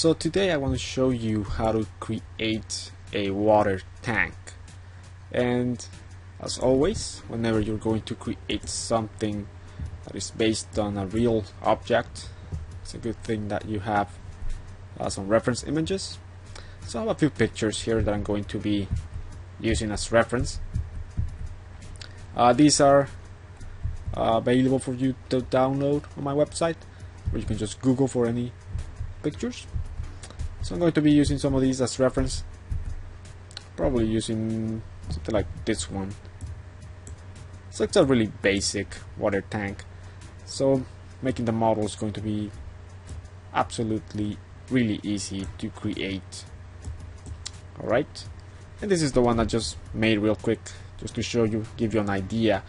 So today I want to show you how to create a water tank. And as always, whenever you're going to create something that is based on a real object, it's a good thing that you have some reference images. So I have a few pictures here that I'm going to be using as reference. These are available for you to download on my website, or you can just Google for any pictures. So I'm going to be using some of these as reference, probably using something like this one. So it's a really basic water tank, so making the model is going to be absolutely really easy to create. Alright, and this is the one I just made real quick, just to show you, give you an idea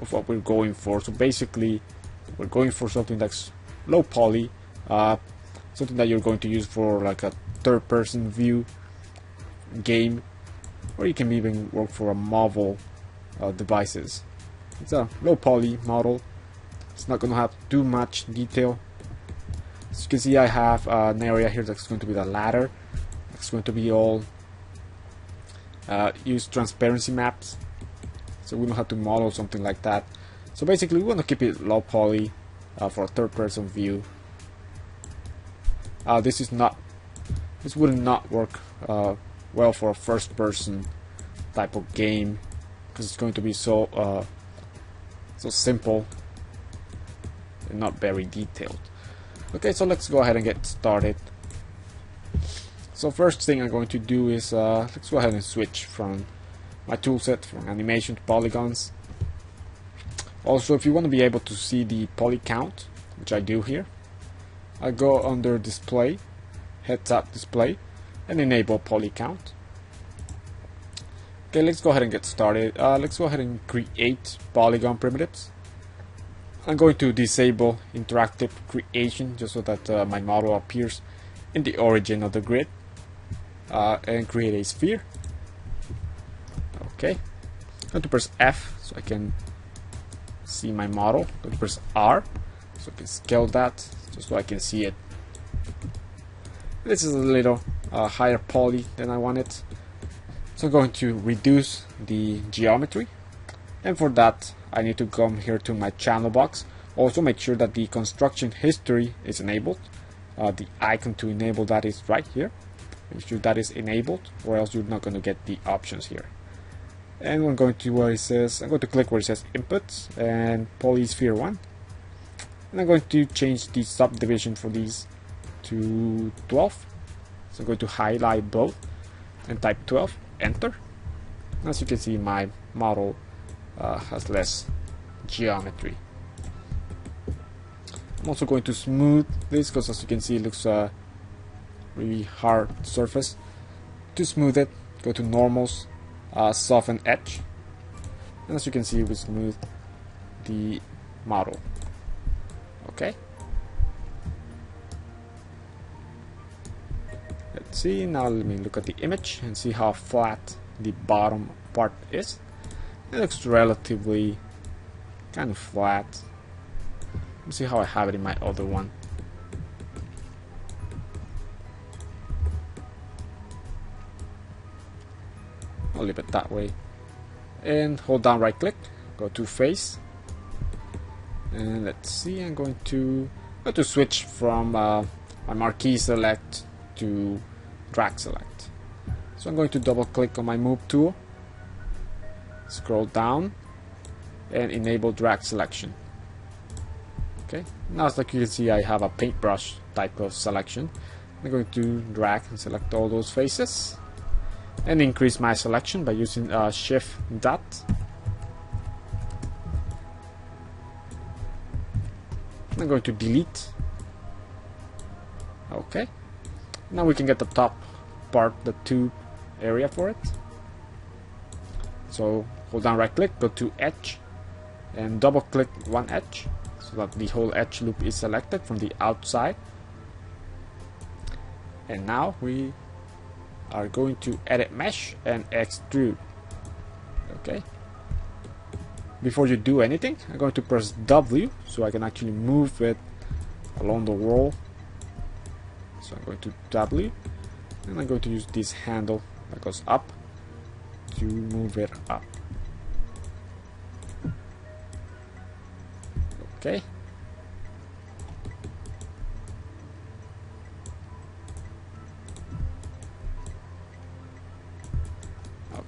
of what we're going for. So basically we're going for something that's low poly, something that you're going to use for like a third-person view game, or you can even work for a mobile devices. It's a low poly model. It's not going to have too much detail. As you can see, I have an area here that's going to be the ladder. It's going to be all use transparency maps, so we don't have to model something like that. So basically we want to keep it low poly for a third-person view. This would not work well for a first-person type of game, because it's going to be so simple and not very detailed. Okay, so let's go ahead and get started. So first thing I'm going to do is let's go ahead and switch from my toolset from animation to polygons. Also, if you want to be able to see the poly count, which I do here, I go under display, heads up display, and enable poly count. Okay, let's go ahead and get started. Let's go ahead and create polygon primitives. I'm going to disable interactive creation just so that my model appears in the origin of the grid, and create a sphere. Okay, I'm going to press F so I can see my model. I'm going to press R so I can scale that just so I can see it. This is a little higher poly than I wanted, so I'm going to reduce the geometry, and for that I need to come here to my channel box. Also make sure that the construction history is enabled. The icon to enable that is right here. Make sure that is enabled, or else you're not going to get the options here. And I'm going to where it says, I'm going to click where it says inputs and polysphere 1, and I'm going to change the subdivision for these to 12. So I'm going to highlight both and type 12, enter. As you can see, my model has less geometry. I'm also going to smooth this because, as you can see, it looks really hard surface. To smooth it, go to normals, soften edge, and as you can see, we smooth the model. Okay, let's see. Now let me look at the image and see how flat the bottom part is. It looks relatively kind of flat. Let's see how I have it in my other one. I'll leave it that way, and hold down right click, go to face, and let's see, I'm going to switch from my marquee select to drag select. So I'm going to double click on my move tool, scroll down, and enable drag selection. Okay, now as like you can see, I have a paintbrush type of selection. I'm going to drag and select all those faces, and increase my selection by using shift dot. I'm going to delete. Okay, now we can get the top part, the tube area for it. So hold down right click, go to edge, and double click one edge so that the whole edge loop is selected from the outside. And now we are going to edit mesh and extrude. Okay, before you do anything, I'm going to press W so I can actually move it along the wall. So I'm going to W, and I'm going to use this handle that goes up to move it up. Okay.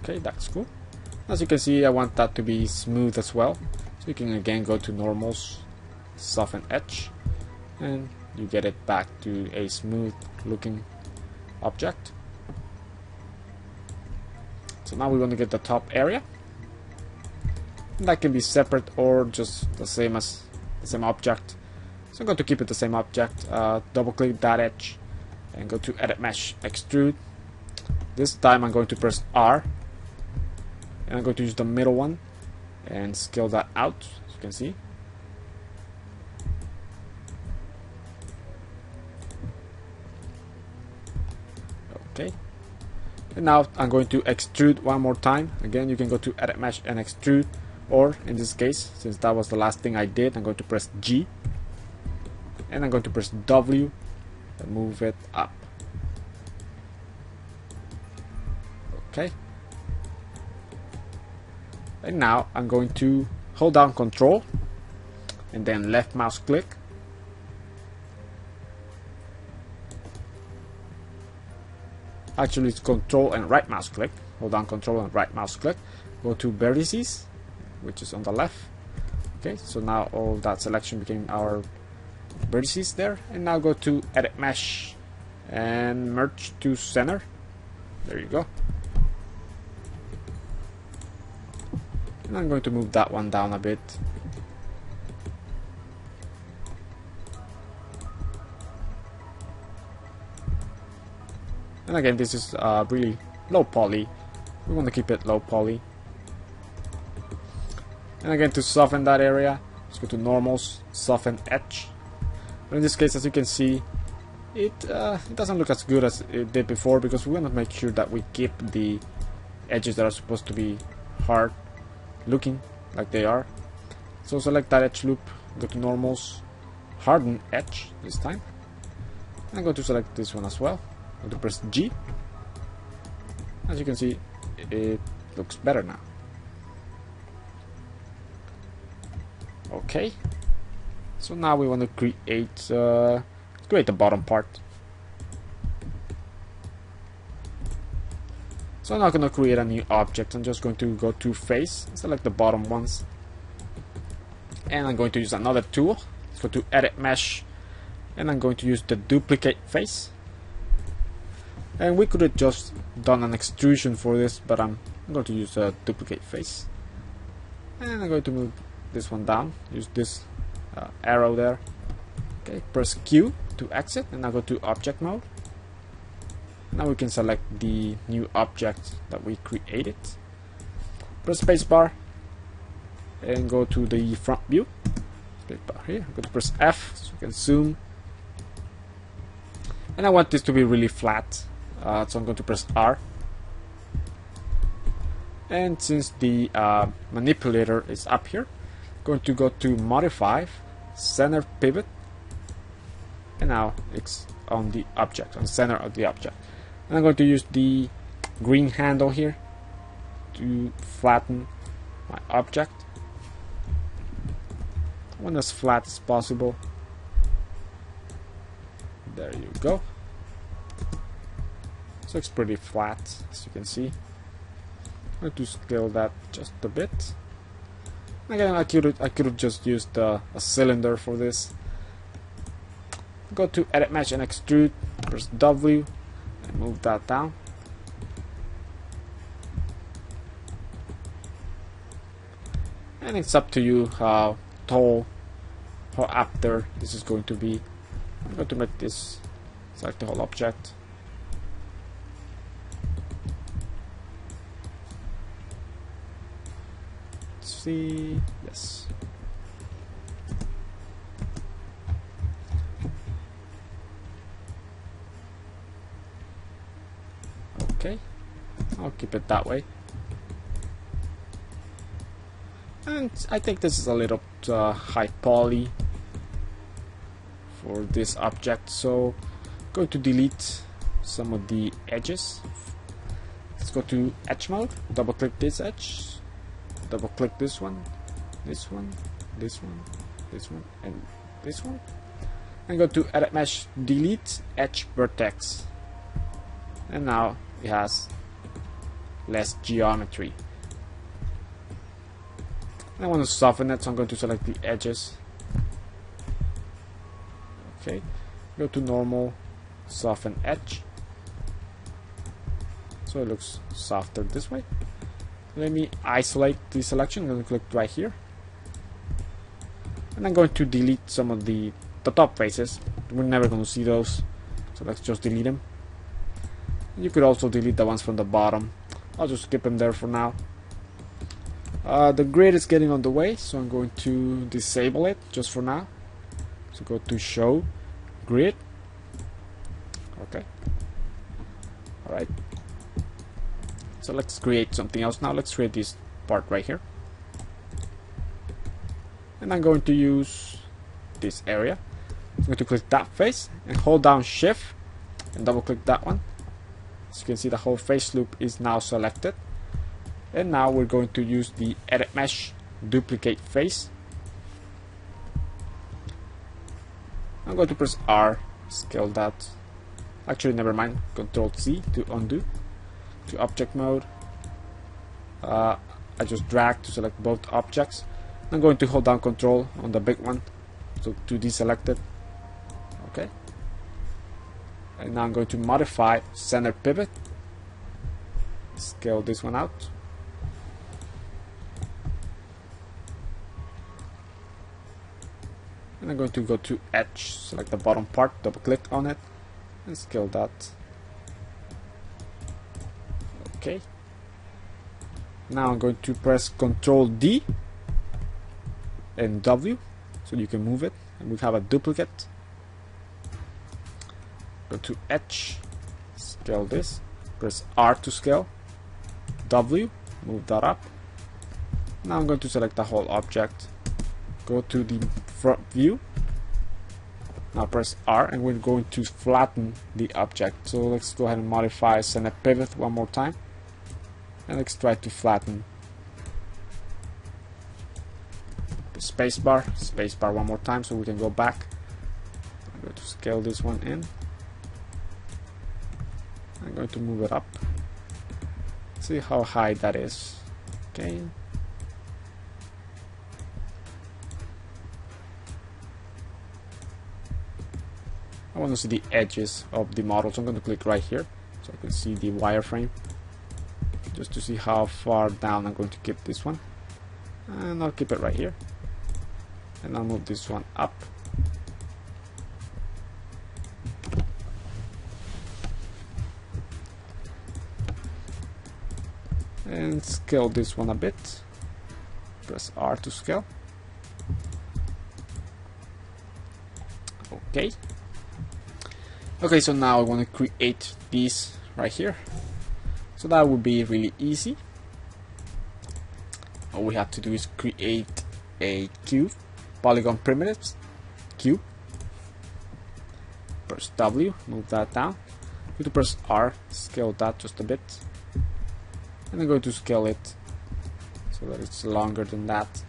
Okay, that's cool. As you can see, I want that to be smooth as well. So you can again go to normals, soften edge, and you get it back to a smooth looking object. So now we want to get the top area. And that can be separate or just the same as the same object. So I'm going to keep it the same object. Double click that edge and go to edit mesh, extrude. This time I'm going to press R, and I'm going to use the middle one and scale that out, as you can see. Okay. And now I'm going to extrude one more time. Again, you can go to edit mesh and extrude, or in this case, since that was the last thing I did, I'm going to press G, and I'm going to press W and move it up. Okay. And now I'm going to hold down Ctrl and then left mouse click. Actually, it's Ctrl and right mouse click. Hold down Ctrl and right mouse click. Go to vertices, which is on the left. Okay, so now all that selection became our vertices there. And now go to edit mesh and merge to center. There you go. And I'm going to move that one down a bit. And again, this is really low poly. We want to keep it low poly. And again, to soften that area, let's go to normals, soften edge. But in this case, as you can see, it doesn't look as good as it did before, because we want to make sure that we keep the edges that are supposed to be hard looking like they are. So select that edge loop, go to normals, harden edge this time. And I'm going to select this one as well. I'm going to press G. As you can see, it looks better now. Okay. So now we want to create the bottom part. So I'm not going to create a new object. I'm just going to go to face, select the bottom ones, and I'm going to use another tool. Let's go to edit mesh, and I'm going to use the duplicate face. And we could have just done an extrusion for this, but I'm going to use a duplicate face. And I'm going to move this one down. Use this arrow there. Okay, press Q to exit, and now go to object mode. Now we can select the new object that we created. Press spacebar and go to the front view. Spacebar here. I'm going to press F so you can zoom. And I want this to be really flat, so I'm going to press R. And since the manipulator is up here, I'm going to go to modify, center pivot, and now it's on the object, on the center of the object. And I'm going to use the green handle here to flatten my object. I want as flat as possible. There you go. So it's pretty flat, as you can see. I'm going to scale that just a bit. Again, I could have just used a cylinder for this. Go to edit mesh and extrude. Press W. Move that down. And it's up to you how tall, how up there this is going to be. I'm going to make this select the whole object. Let's see, yes. Okay, I'll keep it that way. And I think this is a little high poly for this object, so Going to delete some of the edges. Let's go to edge mode, double click this edge, double click this one, this one, this one, this one, and this one, and go to edit mesh, delete edge vertex, and now it has less geometry. I want to soften it, so I'm going to select the edges. Okay, go to normal, soften edge, so it looks softer this way. Let me isolate the selection. I'm going to click right here, and I'm going to delete some of the top faces. We're never going to see those, so let's just delete them. You could also delete the ones from the bottom. I'll just skip them there for now. The grid is getting on the way, so I'm going to disable it just for now. So go to show grid. Okay. Alright. So let's create something else now. Let's create this part right here. And I'm going to use this area. I'm going to click that face and hold down shift and double click that one. As you can see, the whole face loop is now selected. And now we're going to use the edit mesh duplicate face. I'm going to press R, scale that. Actually, never mind. Ctrl C to undo. To object mode. I just drag to select both objects. I'm going to hold down Ctrl on the big one, so to deselect it. Okay. And now I'm going to modify center pivot. Scale this one out. And I'm going to go to edge, select the bottom part, double click on it, and scale that. Okay. Now I'm going to press Ctrl D and W so you can move it, and we have a duplicate. Go to edge, scale this, press R to scale, W, move that up. Now I'm going to select the whole object, go to the front view, now press R, and we're going to flatten the object. So let's go ahead and modify center pivot one more time, and let's try to flatten. Spacebar one more time so we can go back. I'm going to scale this one in. I'm going to move it up. See how high that is. Okay. I want to see the edges of the model, so I'm going to click right here so I can see the wireframe, just to see how far down I'm going to keep this one, and I'll keep it right here, and I'll move this one up. And scale this one a bit. Press R to scale. Okay. Okay, so now I want to create these right here. So that would be really easy. All we have to do is create a cube, polygon primitives, cube. Press W, move that down. Go to press R, scale that just a bit. And I'm going to scale it so that it's longer than that.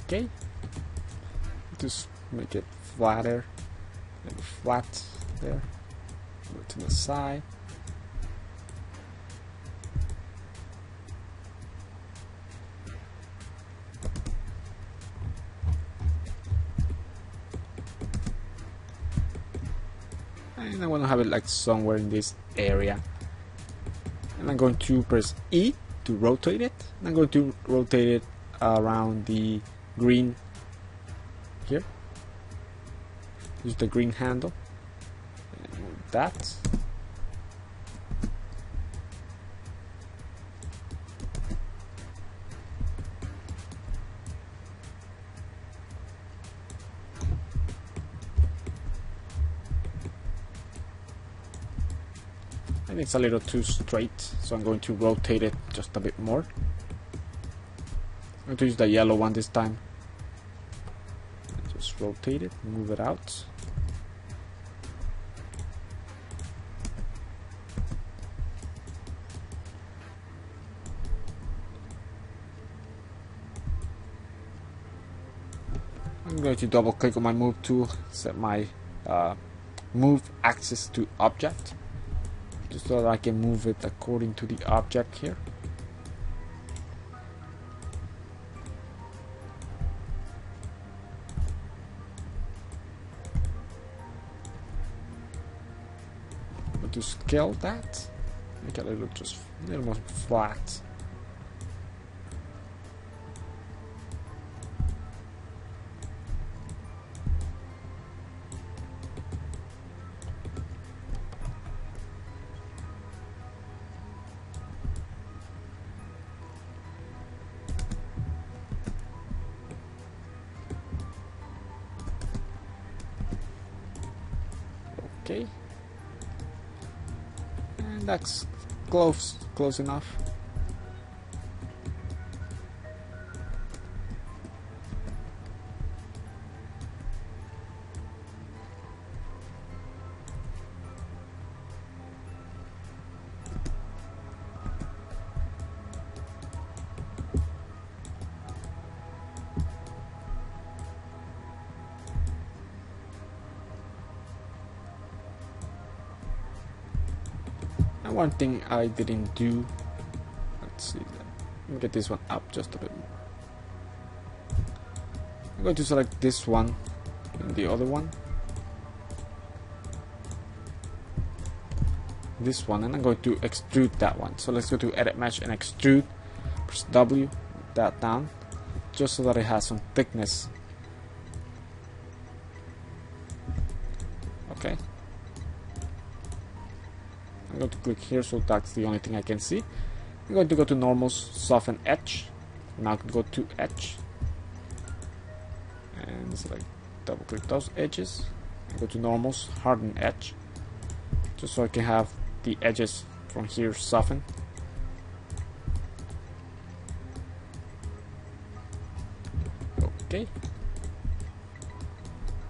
Okay, just make it flatter, maybe flat there, go to the side. And I want to have it like somewhere in this area. And I'm going to press E to rotate it. And I'm going to rotate it around the green here. Use the green handle. And move that. think it's a little too straight, so I'm going to rotate it just a bit more. I'm going to use the yellow one this time. Just rotate it, move it out. I'm going to double click on my move tool, set my move axis to object, just so that I can move it according to the object here. To scale that, make it a little more flat. Okay. That's close enough. One thing I didn't do, let's see, let me get this one up just a bit more. I'm going to select this one and the other one, this one, and I'm going to extrude that one. So let's go to edit mesh and extrude, press W, that down, just so that it has some thickness. Okay. I'm going to click here, so that's the only thing I can see. I'm going to go to normals, soften edge. Now go to edge and select, double click those edges. And go to normals, harden edge, just so I can have the edges from here soften. Okay.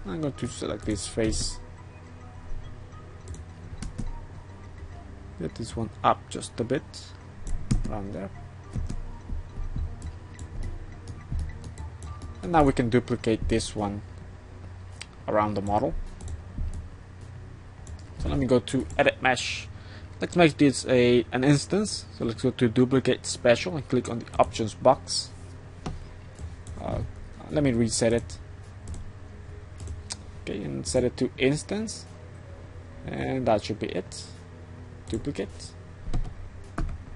I'm going to select this face. Get this one up just a bit, around there. And now we can duplicate this one around the model. So let me go to edit mesh. Let's make this an instance. So let's go to duplicate special and click on the options box. Let me reset it. Okay, and set it to instance. And that should be it. Duplicate.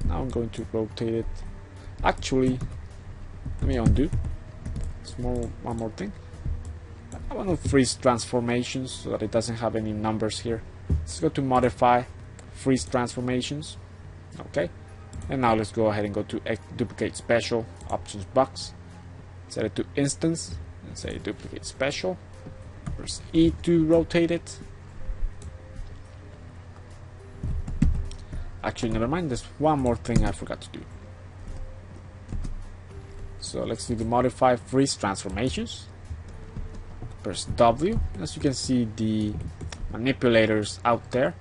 Now I'm going to rotate it. Actually, let me undo. One more thing. I want to freeze transformations so that it doesn't have any numbers here. Let's go to modify, freeze transformations. Okay. And now let's go ahead and go to duplicate special, options box. Set it to instance and say duplicate special. Press E to rotate it. Actually, never mind, there's one more thing I forgot to do. So let's do the modify freeze transformations. Press W. As you can see, the manipulators out there,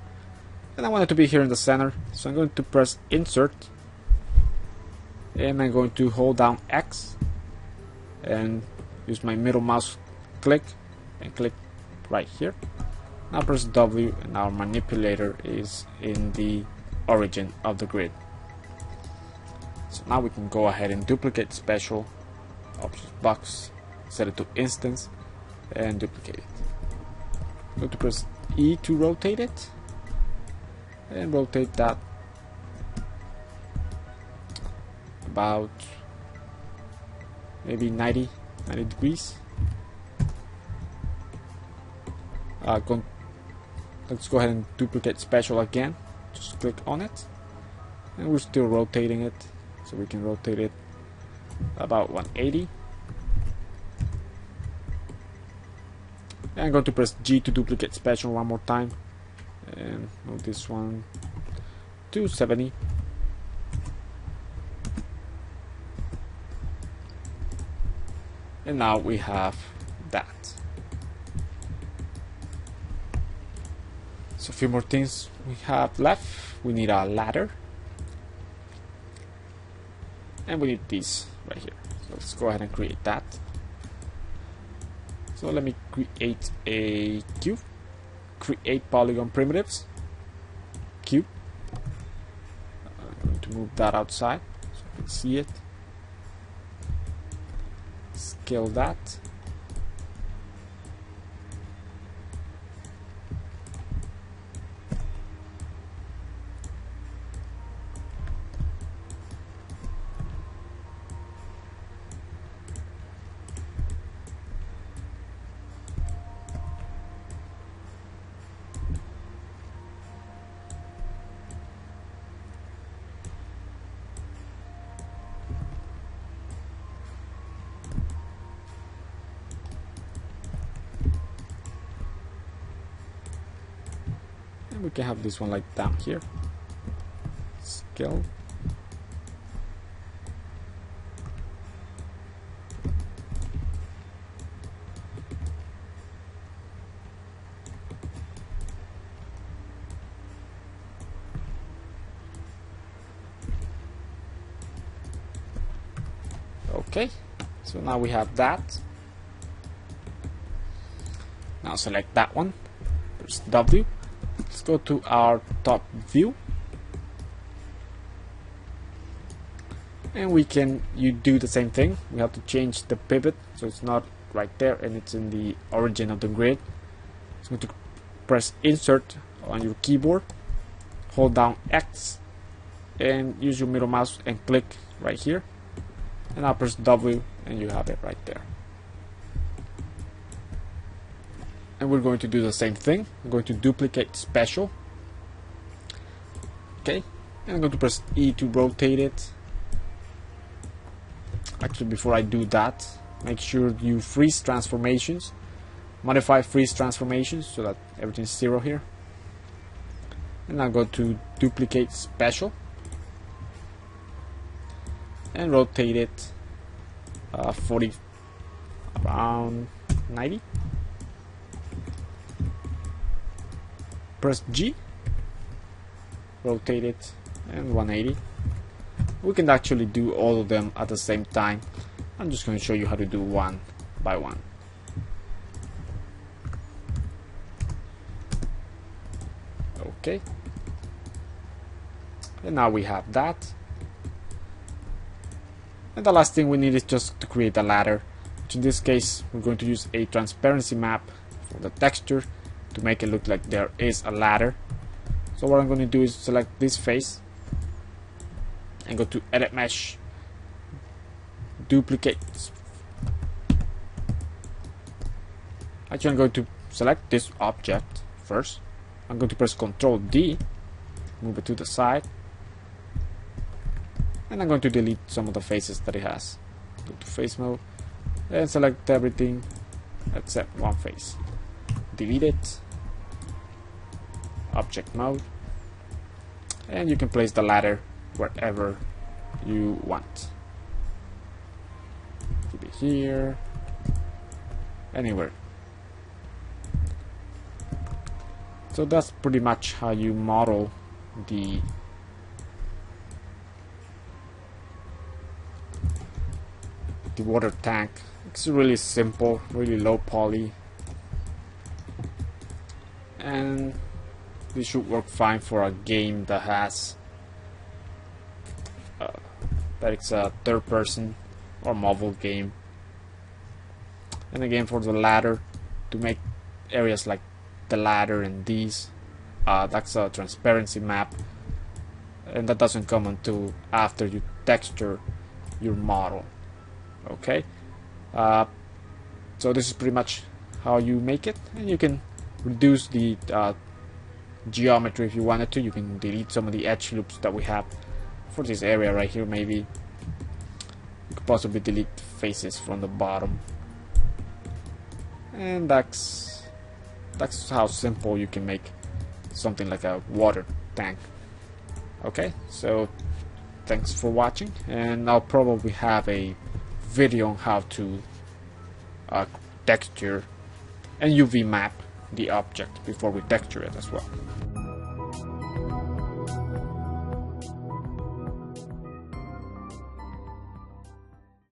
and I want it to be here in the center, so I'm going to press insert, and I'm going to hold down X and use my middle mouse click and click right here. Now press W, and our manipulator is in the origin of the grid. So now we can go ahead and duplicate special, options box, set it to instance, and duplicate it. I'm going to press E to rotate it, and rotate that about maybe 90 degrees. Let's go ahead and duplicate special again. Just click on it, and we're still rotating it, so we can rotate it about 180. And I'm going to press G to duplicate special one more time, and move this one to 70. And now we have that. So a few more things we have left. We need a ladder. And we need this right here. So let's go ahead and create that. So let me create a cube. Create polygon primitives. Cube. I'm going to move that outside so you can see it. Scale that. And we can have this one like down here. Scale. Okay, so now we have that. Now select that one. Press W. Let's go to our top view, and we can do the same thing. We have to change the pivot so it's not right there and it's in the origin of the grid. So I'm going to press Insert on your keyboard, hold down X, and use your middle mouse and click right here. And I'll press W, and you have it right there. And we're going to do the same thing. I'm going to duplicate special. Okay, and I'm going to press E to rotate it. Actually, before I do that, make sure you freeze transformations. Modify freeze transformations so that everything's 0 here. And I'll go to duplicate special and rotate it 40 around 90. Press G, rotate it, and 180. We can actually do all of them at the same time. I'm just going to show you how to do one by one. Okay, and now we have that. And the last thing we need is just to create a ladder, which in this case we're going to use a transparency map for the texture to make it look like there is a ladder. So what I'm going to do is select this face and go to Edit Mesh, Duplicate. Actually, I'm going to select this object first. I'm going to press Ctrl D, move it to the side, and I'm going to delete some of the faces that it has. Go to Face Mode and select everything except one face. Delete it. Object Mode, and you can place the ladder wherever you want. Could be here, anywhere. So that's pretty much how you model the water tank. It's really simple, really low poly, and this should work fine for a game that has that it's a third person or mobile game. And again, for the ladder, to make areas like the ladder and these, that's a transparency map, and that doesn't come until after you texture your model. Okay, so this is pretty much how you make it, and you can reduce the geometry if you wanted to. You can delete some of the edge loops that we have for this area right here. Maybe you could possibly delete faces from the bottom, and that's how simple you can make something like a water tank. Okay, so thanks for watching, and I'll probably have a video on how to texture and UV map the object before we texture it as well.